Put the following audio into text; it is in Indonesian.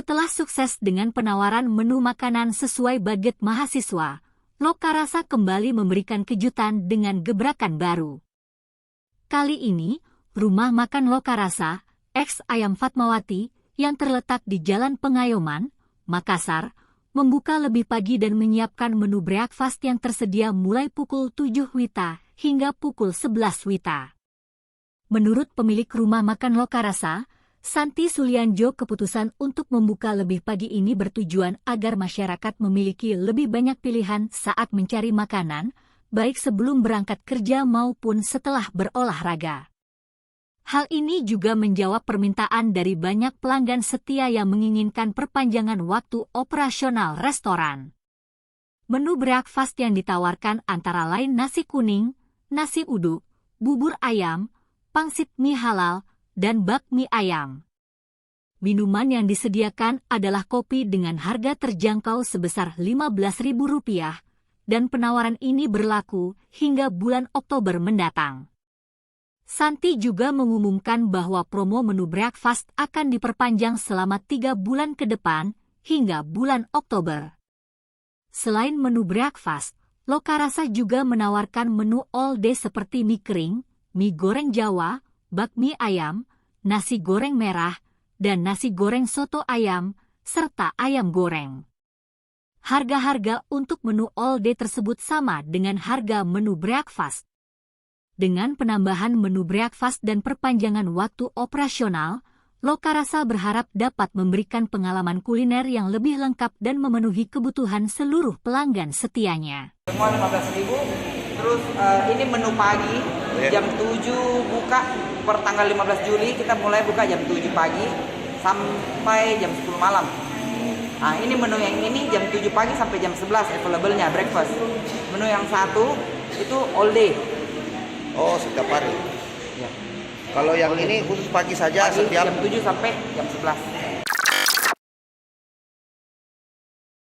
Setelah sukses dengan penawaran menu makanan sesuai budget mahasiswa, Lokarasa kembali memberikan kejutan dengan gebrakan baru. Kali ini, rumah makan Lokarasa, ex Ayam Fatmawati, yang terletak di Jalan Pengayoman, Makassar, membuka lebih pagi dan menyiapkan menu breakfast yang tersedia mulai pukul 7 WITA hingga pukul 11 WITA. Menurut pemilik rumah makan Lokarasa, Santi Sulianjo, keputusan untuk membuka lebih pagi ini bertujuan agar masyarakat memiliki lebih banyak pilihan saat mencari makanan, baik sebelum berangkat kerja maupun setelah berolahraga. Hal ini juga menjawab permintaan dari banyak pelanggan setia yang menginginkan perpanjangan waktu operasional restoran. Menu breakfast yang ditawarkan antara lain nasi kuning, nasi uduk, bubur ayam, pangsit mie halal, dan bakmi ayam. Minuman yang disediakan adalah kopi dengan harga terjangkau sebesar Rp15.000, dan penawaran ini berlaku hingga bulan Oktober mendatang. Santi juga mengumumkan bahwa promo menu breakfast akan diperpanjang selama 3 bulan ke depan hingga bulan Oktober. Selain menu breakfast, Lokarasa juga menawarkan menu all day seperti mie kering, mie goreng Jawa, bakmi ayam, nasi goreng merah, dan nasi goreng soto ayam, serta ayam goreng. Harga-harga untuk menu all day tersebut sama dengan harga menu breakfast. Dengan penambahan menu breakfast dan perpanjangan waktu operasional, Lokarasa berharap dapat memberikan pengalaman kuliner yang lebih lengkap dan memenuhi kebutuhan seluruh pelanggan setianya. Semua 15.000, terus ini menu pagi, jam 7 buka per tanggal 15 Juli, kita mulai buka jam 7 pagi sampai jam 10 malam. Nah, ini menu yang ini jam 7 pagi sampai jam 11 available-nya breakfast. Menu yang satu itu all day. Oh, setiap hari. Ya. Kalau yang ini khusus pagi saja Pagi, setiap jam 7 sampai jam 11.